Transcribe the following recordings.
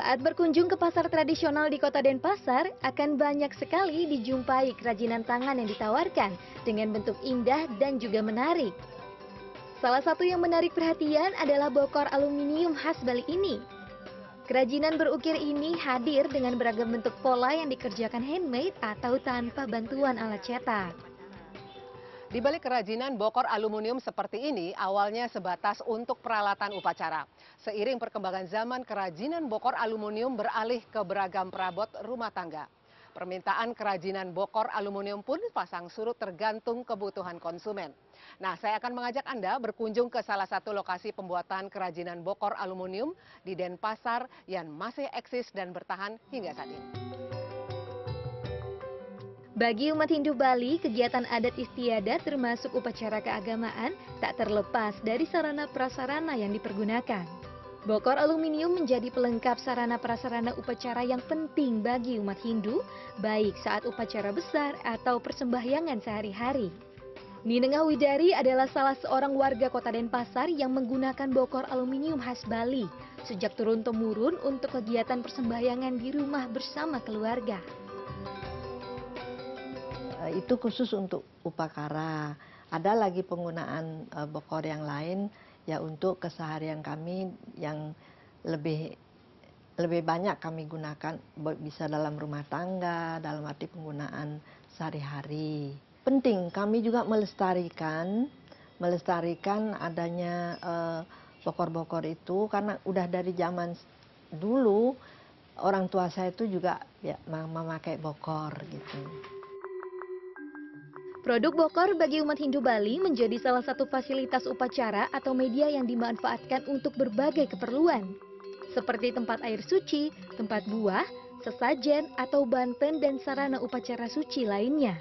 Saat berkunjung ke pasar tradisional di Kota Denpasar, akan banyak sekali dijumpai kerajinan tangan yang ditawarkan dengan bentuk indah dan juga menarik. Salah satu yang menarik perhatian adalah bokor aluminium khas Bali ini. Kerajinan berukir ini hadir dengan beragam bentuk pola yang dikerjakan handmade atau tanpa bantuan alat cetak. Di balik kerajinan bokor aluminium seperti ini awalnya sebatas untuk peralatan upacara. Seiring perkembangan zaman, kerajinan bokor aluminium beralih ke beragam perabot rumah tangga. Permintaan kerajinan bokor aluminium pun pasang surut tergantung kebutuhan konsumen. Nah, saya akan mengajak Anda berkunjung ke salah satu lokasi pembuatan kerajinan bokor aluminium di Denpasar yang masih eksis dan bertahan hingga saat ini. Bagi umat Hindu Bali, kegiatan adat istiadat termasuk upacara keagamaan tak terlepas dari sarana prasarana yang dipergunakan. Bokor aluminium menjadi pelengkap sarana prasarana upacara yang penting bagi umat Hindu, baik saat upacara besar atau persembahyangan sehari-hari. Ninengah Widari adalah salah seorang warga Kota Denpasar yang menggunakan bokor aluminium khas Bali sejak turun-temurun untuk kegiatan persembahyangan di rumah bersama keluarga. Itu khusus untuk upacara. Ada lagi penggunaan bokor yang lain ya untuk keseharian kami yang lebih banyak kami gunakan, bisa dalam rumah tangga, dalam arti penggunaan sehari-hari. Penting kami juga melestarikan adanya bokor-bokor itu karena udah dari zaman dulu orang tua saya itu juga ya memakai bokor gitu. Produk bokor bagi umat Hindu Bali menjadi salah satu fasilitas upacara atau media yang dimanfaatkan untuk berbagai keperluan, seperti tempat air suci, tempat buah, sesajen, atau banten dan sarana upacara suci lainnya.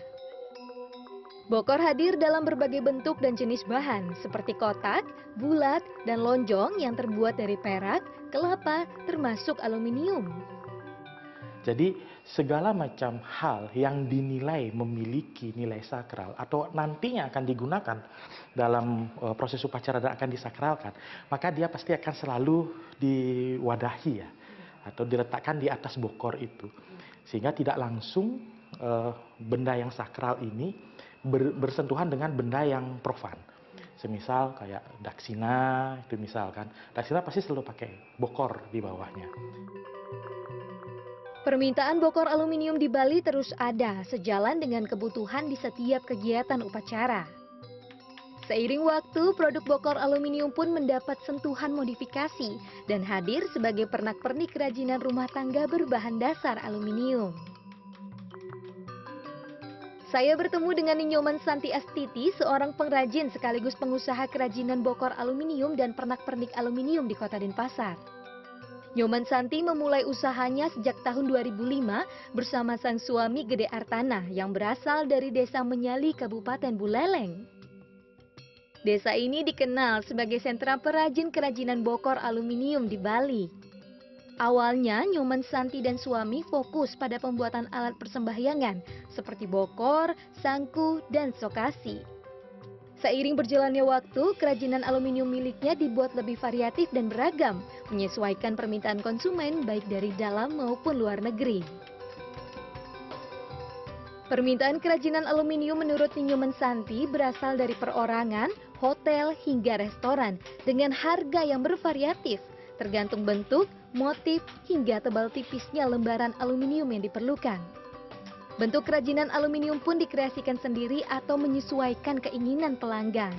Bokor hadir dalam berbagai bentuk dan jenis bahan, seperti kotak, bulat, dan lonjong yang terbuat dari perak, kelapa, termasuk aluminium. Jadi segala macam hal yang dinilai memiliki nilai sakral atau nantinya akan digunakan dalam proses upacara dan akan disakralkan, maka dia pasti akan selalu diwadahi ya, atau diletakkan di atas bokor itu. Sehingga tidak langsung benda yang sakral ini bersentuhan dengan benda yang profan. Semisal kayak daksina, itu misalkan. Daksina pasti selalu pakai bokor di bawahnya. Permintaan bokor aluminium di Bali terus ada, sejalan dengan kebutuhan di setiap kegiatan upacara. Seiring waktu, produk bokor aluminium pun mendapat sentuhan modifikasi dan hadir sebagai pernak-pernik kerajinan rumah tangga berbahan dasar aluminium. Saya bertemu dengan Ninyoman Santi Astiti, seorang pengrajin sekaligus pengusaha kerajinan bokor aluminium dan pernak-pernik aluminium di Kota Denpasar. Nyoman Santi memulai usahanya sejak tahun 2005 bersama sang suami Gede Artana yang berasal dari desa Menyali, Kabupaten Buleleng. Desa ini dikenal sebagai sentra perajin kerajinan bokor aluminium di Bali. Awalnya Nyoman Santi dan suami fokus pada pembuatan alat persembahyangan seperti bokor, sangku, dan sokasi. Seiring berjalannya waktu, kerajinan aluminium miliknya dibuat lebih variatif dan beragam, menyesuaikan permintaan konsumen baik dari dalam maupun luar negeri. Permintaan kerajinan aluminium menurut Ninyoman Santi berasal dari perorangan, hotel, hingga restoran dengan harga yang bervariatif, tergantung bentuk, motif, hingga tebal tipisnya lembaran aluminium yang diperlukan. Bentuk kerajinan aluminium pun dikreasikan sendiri atau menyesuaikan keinginan pelanggan.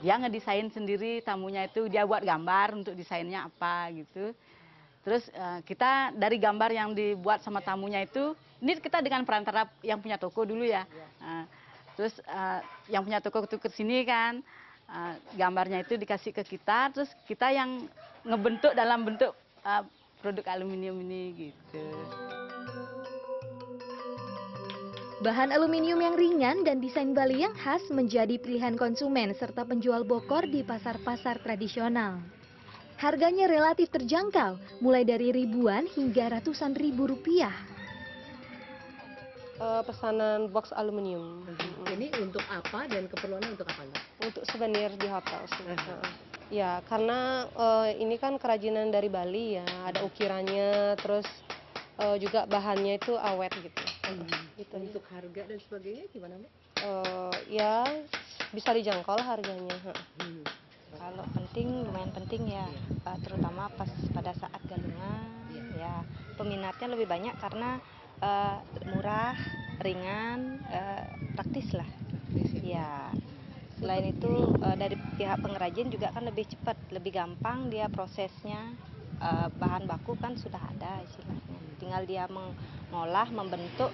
Dia ngedesain sendiri tamunya itu, dia buat gambar untuk desainnya apa gitu. Terus kita dari gambar yang dibuat sama tamunya itu, ini kita dengan perantara yang punya toko dulu ya. Terus yang punya toko itu ke sini kan, gambarnya itu dikasih ke kita, terus kita yang ngebentuk dalam bentuk produk aluminium ini gitu. Bahan aluminium yang ringan dan desain Bali yang khas menjadi pilihan konsumen serta penjual bokor di pasar-pasar tradisional. Harganya relatif terjangkau, mulai dari ribuan hingga ratusan ribu rupiah. Pesanan box aluminium. Ini untuk apa dan keperluannya untuk apa? Untuk souvenir di hotel. Ya, karena ini kan kerajinan dari Bali ya, ada ukirannya, terus juga bahannya itu awet gitu. Gitu. Untuk harga dan sebagainya gimana, Mbak? Ya, bisa dijangkau lah harganya. Kalau penting, lumayan penting ya, terutama pas pada saat galungan, ya peminatnya lebih banyak karena murah, ringan, praktis lah. Ya, selain itu dari pihak pengrajin juga kan lebih cepat, lebih gampang dia prosesnya. Bahan baku kan sudah ada istilahnya, tinggal dia mengolah, membentuk.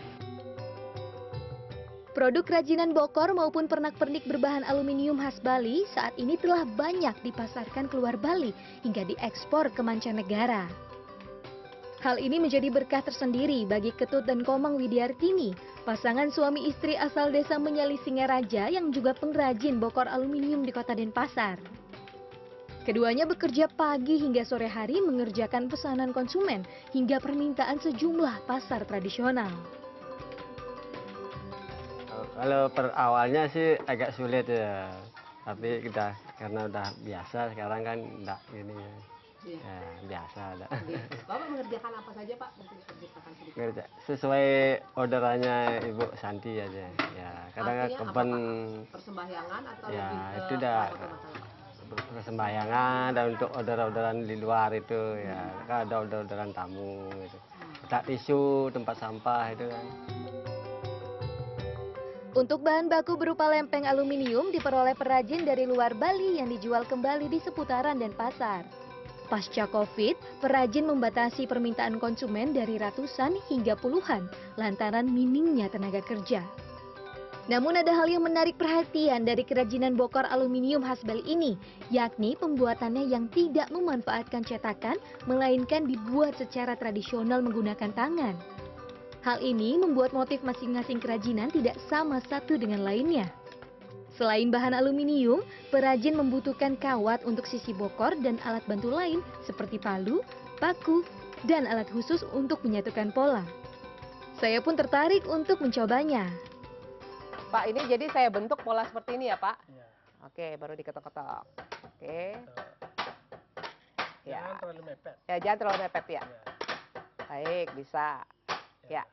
Produk kerajinan bokor maupun pernak-pernik berbahan aluminium khas Bali saat ini telah banyak dipasarkan keluar Bali hingga diekspor ke mancanegara. Hal ini menjadi berkah tersendiri bagi Ketut dan Komang Widiartini, pasangan suami istri asal desa Menyali Singaraja yang juga pengrajin bokor aluminium di Kota Denpasar. Keduanya bekerja pagi hingga sore hari mengerjakan pesanan konsumen hingga permintaan sejumlah pasar tradisional. Kalau per awalnya sih agak sulit ya, tapi kita karena udah biasa sekarang kan enggak gini ya. Ya, biasa ada. Bapak mengerjakan apa saja, Pak? Mungkin diceritakan sedikit. Kerja sesuai orderannya Ibu Santi aja. Ya, kadang Artinya keban apa, Pak? Persembahyangan atau ya lebih itu dah apa? persembahyangan dan untuk orderan-orderan di luar itu ya, kan ada orderan tamu gitu. Tak tisu, tempat sampah itu kan. Untuk bahan baku berupa lempeng aluminium diperoleh perajin dari luar Bali yang dijual kembali di seputaran Denpasar. Pasca Covid, perajin membatasi permintaan konsumen dari ratusan hingga puluhan lantaran minimnya tenaga kerja. Namun ada hal yang menarik perhatian dari kerajinan bokor aluminium khas Bali ini, yakni pembuatannya yang tidak memanfaatkan cetakan, melainkan dibuat secara tradisional menggunakan tangan. Hal ini membuat motif masing-masing kerajinan tidak sama satu dengan lainnya. Selain bahan aluminium, perajin membutuhkan kawat untuk sisi bokor dan alat bantu lain seperti palu, paku, dan alat khusus untuk menyatukan pola. Saya pun tertarik untuk mencobanya. Pak, ini jadi saya bentuk pola seperti ini ya, Pak? Ya. Oke, baru diketok-ketok. Oke. Jangan terlalu mepet. Ya, jangan terlalu mepet ya. Baik, bisa. Ya.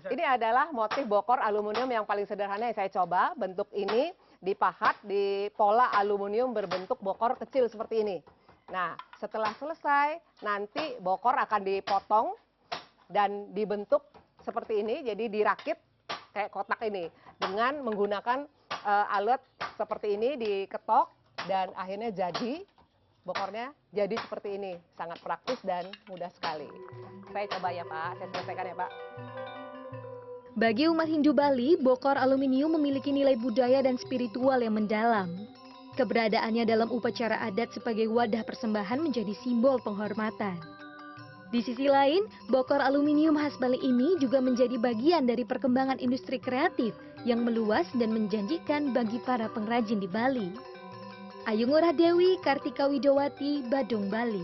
Ini adalah motif bokor aluminium yang paling sederhana yang saya coba. Bentuk ini dipahat di pola aluminium berbentuk bokor kecil seperti ini. Nah, setelah selesai, nanti bokor akan dipotong dan dibentuk seperti ini. Jadi dirakit kayak kotak ini. Dengan menggunakan alat seperti ini, diketok dan akhirnya jadi bokornya jadi seperti ini. Sangat praktis dan mudah sekali. Saya coba ya, Pak. Saya selesaikan ya, Pak. Bagi umat Hindu Bali, bokor aluminium memiliki nilai budaya dan spiritual yang mendalam. Keberadaannya dalam upacara adat sebagai wadah persembahan menjadi simbol penghormatan. Di sisi lain, bokor aluminium khas Bali ini juga menjadi bagian dari perkembangan industri kreatif yang meluas dan menjanjikan bagi para pengrajin di Bali. Ayu Ngurah Dewi, Kartika Widowati, Badung, Bali.